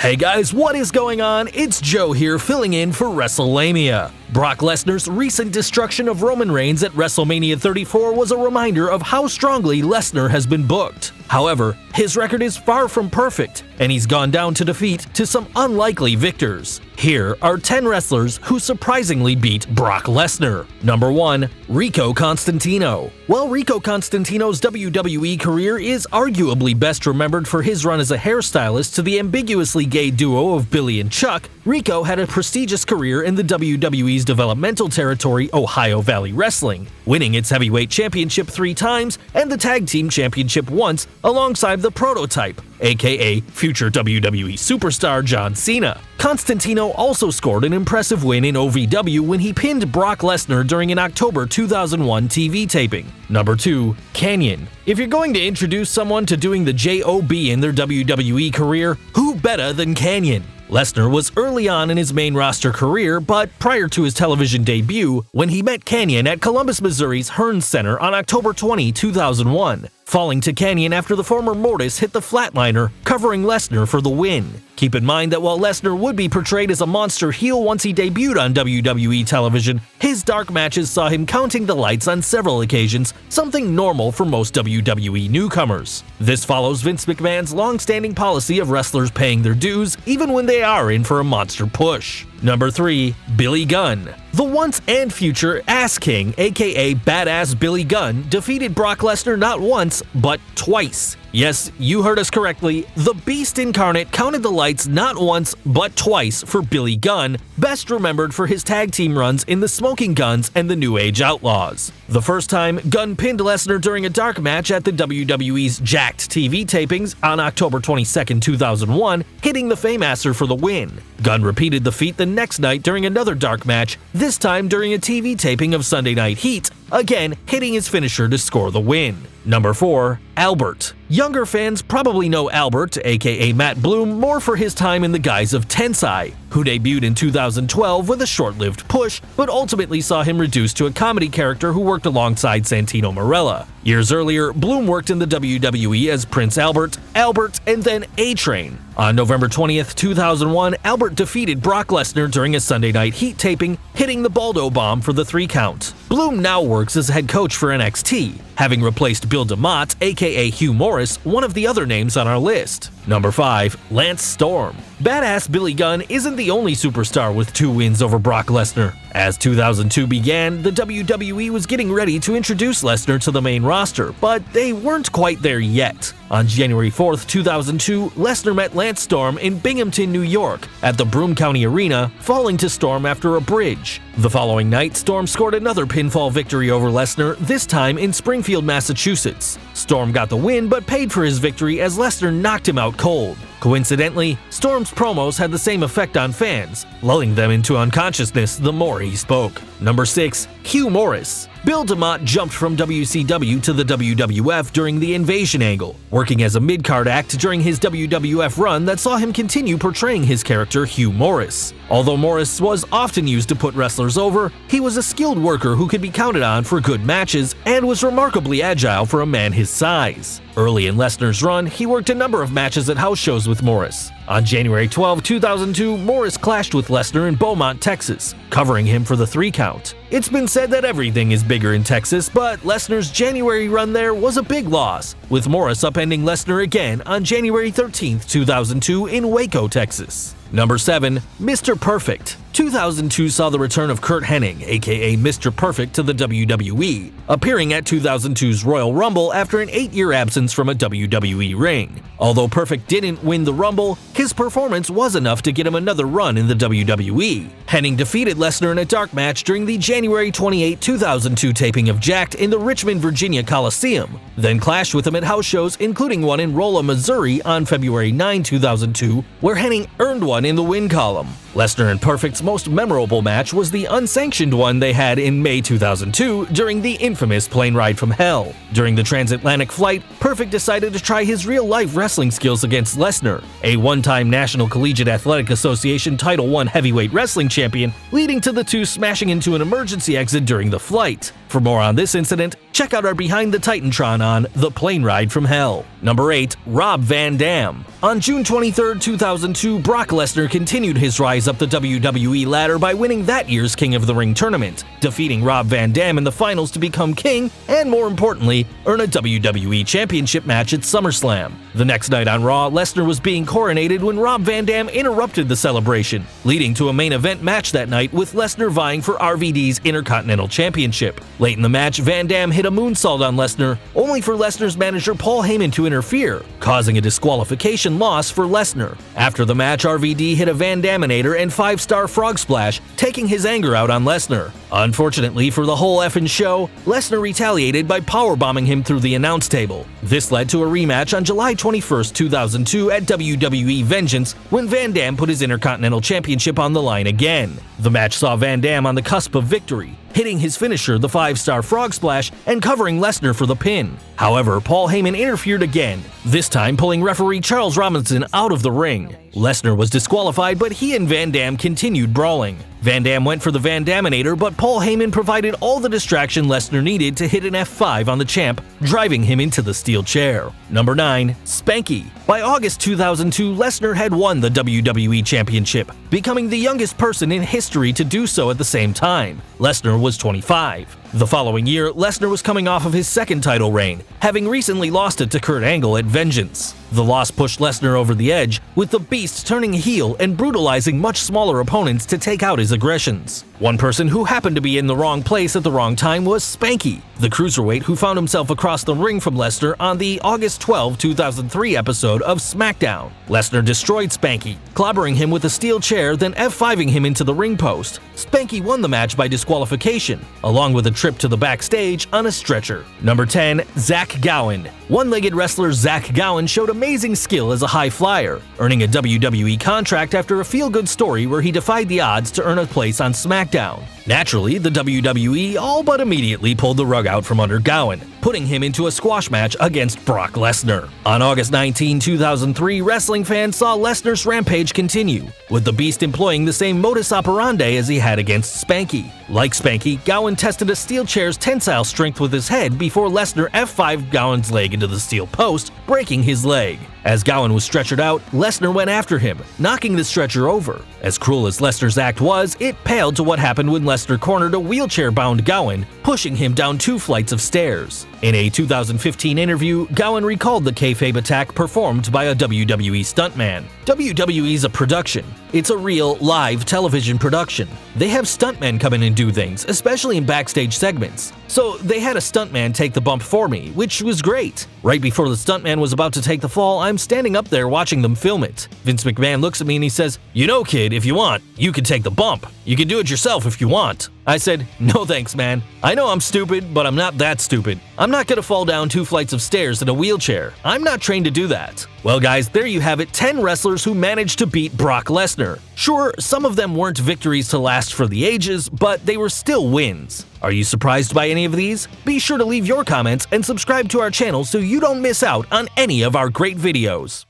Hey guys, what is going on? It's Joe here filling in for Wrestlelamia. Brock Lesnar's recent destruction of Roman Reigns at WrestleMania 34 was a reminder of how strongly Lesnar has been booked. However, his record is far from perfect, and he's gone down to defeat to some unlikely victors. Here are 10 wrestlers who surprisingly beat Brock Lesnar. Number 1. Rico Constantino. While Rico Constantino's WWE career is arguably best remembered for his run as a hairstylist to the ambiguously gay duo of Billy and Chuck, Rico had a prestigious career in the WWE's developmental territory, Ohio Valley Wrestling, winning its heavyweight championship 3 times and the tag team championship once alongside the Prototype, aka future WWE superstar John Cena. Constantino also scored an impressive win in OVW when he pinned Brock Lesnar during an October 2001 TV taping. Number 2. Kanyon. If you're going to introduce someone to doing the JOB in their WWE career, who better than Kanyon? Lesnar was early on in his main roster career, but prior to his television debut, when he met Kanyon at Columbus, Missouri's Hearns Center on October 20, 2001, falling to Kanyon after the former Mortis hit the flatliner, covering Lesnar for the win. Keep in mind that while Lesnar would be portrayed as a monster heel once he debuted on WWE television, his dark matches saw him counting the lights on several occasions, something normal for most WWE newcomers. This follows Vince McMahon's long-standing policy of wrestlers paying their dues even when they are in for a monster push. Number 3. Billy Gunn. The once and future Ass King, aka Badass Billy Gunn, defeated Brock Lesnar not once, but twice. Yes, you heard us correctly, the Beast Incarnate counted the lights not once, but twice for Billy Gunn, best remembered for his tag team runs in the Smoking Guns and the New Age Outlaws. The first time, Gunn pinned Lesnar during a dark match at the WWE's Jacked TV tapings on October 22, 2001, hitting the Fameasser for the win. Gunn repeated the feat the next night during another dark match, this time during a TV taping of Sunday Night Heat, again hitting his finisher to score the win. Number 4. Albert. Younger fans probably know Albert, aka Matt Bloom, more for his time in the guise of Tensai, who debuted in 2012 with a short-lived push, but ultimately saw him reduced to a comedy character who worked alongside Santino Marella. Years earlier, Bloom worked in the WWE as Prince Albert, and then A-Train. On November 20th, 2001, Albert defeated Brock Lesnar during a Sunday Night Heat taping, hitting the Baldo Bomb for the 3 count. Bloom now works as head coach for NXT, having replaced Bill DeMott, aka Hugh Morrus, one of the other names on our list. Number 5. Lance Storm. Badass Billy Gunn isn't the only superstar with 2 wins over Brock Lesnar. As 2002 began, the WWE was getting ready to introduce Lesnar to the main roster, but they weren't quite there yet. On January 4th, 2002, Lesnar met Lance Storm in Binghamton, New York, at the Broome County Arena, falling to Storm after a bridge. The following night, Storm scored another pinfall victory over Lesnar, this time in Springfield, Massachusetts. Storm got the win but paid for his victory as Lesnar knocked him out cold. Coincidentally, Storm's promos had the same effect on fans, lulling them into unconsciousness the more he spoke. Number 6. Hugh Morrus. Bill DeMott jumped from WCW to the WWF during the Invasion angle, working as a mid-card act during his WWF run that saw him continue portraying his character Hugh Morrus. Although Morrus was often used to put wrestlers over, he was a skilled worker who could be counted on for good matches and was remarkably agile for a man his size. Early in Lesnar's run, he worked a number of matches at house shows with Morrus. On January 12, 2002, Morrus clashed with Lesnar in Beaumont, Texas, covering him for the 3 count. It's been said that everything is bigger in Texas, but Lesnar's January run there was a big loss, with Morrus upending Lesnar again on January 13, 2002 in Waco, Texas. Number 7. Mr. Perfect. 2002 saw the return of Curt Hennig, aka Mr. Perfect, to the WWE, appearing at 2002's Royal Rumble after an 8-year absence from a WWE ring. Although Perfect didn't win the Rumble, his performance was enough to get him another run in the WWE. Hennig defeated Lesnar in a dark match during the January 28, 2002 taping of Jacked in the Richmond, Virginia Coliseum, then clashed with him at house shows including one in Rolla, Missouri on February 9, 2002, where Hennig earned one in the win column. Lesnar and Perfect's most memorable match was the unsanctioned one they had in May 2002 during the infamous plane ride from hell. During the transatlantic flight, Perfect decided to try his real-life wrestling skills against Lesnar, a one-time National Collegiate Athletic Association Title I heavyweight wrestling champion, leading to the two smashing into an emergency exit during the flight. For more on this incident, check out our Behind the Titantron on The Plane Ride from Hell. Number 8. Rob Van Dam. On June 23, 2002, Brock Lesnar continued his rise up the WWE ladder by winning that year's King of the Ring tournament, defeating Rob Van Dam in the finals to become king and, more importantly, earn a WWE Championship match at SummerSlam. The next night on Raw, Lesnar was being coronated when Rob Van Dam interrupted the celebration, leading to a main event match that night with Lesnar vying for RVD's Intercontinental Championship. Late in the match, Van Dam hit a moonsault on Lesnar, only for Lesnar's manager Paul Heyman to interfere, causing a disqualification loss for Lesnar. After the match, RVD hit a Van Daminator and 5-star frog splash, taking his anger out on Lesnar. Unfortunately for the whole effing show, Lesnar retaliated by powerbombing him through the announce table. This led to a rematch on July 21, 2002 at WWE Vengeance when Van Dam put his Intercontinental Championship on the line again. The match saw Van Dam on the cusp of victory, hitting his finisher, the 5-star frog splash, and covering Lesnar for the pin. However, Paul Heyman interfered again, this time pulling referee Charles Robinson out of the ring. Lesnar was disqualified, but he and Van Dam continued brawling. Van Dam went for the Van Daminator, but Paul Heyman provided all the distraction Lesnar needed to hit an F5 on the champ, driving him into the steel chair. Number 9. Spanky. By August 2002, Lesnar had won the WWE Championship, becoming the youngest person in history to do so at the same time. Lesnar was 25. The following year, Lesnar was coming off of his second title reign, having recently lost it to Kurt Angle at Vengeance. The loss pushed Lesnar over the edge, with the Beast turning heel and brutalizing much smaller opponents to take out his aggressions. One person who happened to be in the wrong place at the wrong time was Spanky, the cruiserweight who found himself across the ring from Lesnar on the August 12, 2003 episode of SmackDown. Lesnar destroyed Spanky, clobbering him with a steel chair, then F5ing him into the ring post. Spanky won the match by disqualification, along with a trip to the backstage on a stretcher. Number 10. Zack Gowen. One-legged wrestler Zack Gowen showed amazing skill as a high flyer, earning a WWE contract after a feel-good story where he defied the odds to earn a place on SmackDown. Naturally, the WWE all but immediately pulled the rug out from under Gowen, putting him into a squash match against Brock Lesnar. On August 19, 2003, wrestling fans saw Lesnar's rampage continue, with the Beast employing the same modus operandi as he had against Spanky. Like Spanky, Gowen tested a steel chair's tensile strength with his head before Lesnar F5'd Gowen's leg into the steel post, breaking his leg. As Gowen was stretchered out, Lesnar went after him, knocking the stretcher over. As cruel as Lesnar's act was, it paled to what happened when Lesnar cornered a wheelchair-bound Gowen, pushing him down 2 flights of stairs. In a 2015 interview, Gowen recalled the kayfabe attack performed by a WWE stuntman. WWE's a production. It's a real, live television production. They have stuntmen come in and do things, especially in backstage segments. So they had a stuntman take the bump for me, which was great. Right before the stuntman was about to take the fall, I'm standing up there watching them film it. Vince McMahon looks at me and he says, "You know, kid, if you want, you can take the bump. You can do it yourself if you want." I said, "No thanks, man. I know I'm stupid, but I'm not that stupid. I'm not gonna fall down 2 flights of stairs in a wheelchair. I'm not trained to do that." Well guys, there you have it, 10 wrestlers who managed to beat Brock Lesnar. Sure, some of them weren't victories to last for the ages, but they were still wins. Are you surprised by any of these? Be sure to leave your comments and subscribe to our channel so you don't miss out on any of our great videos.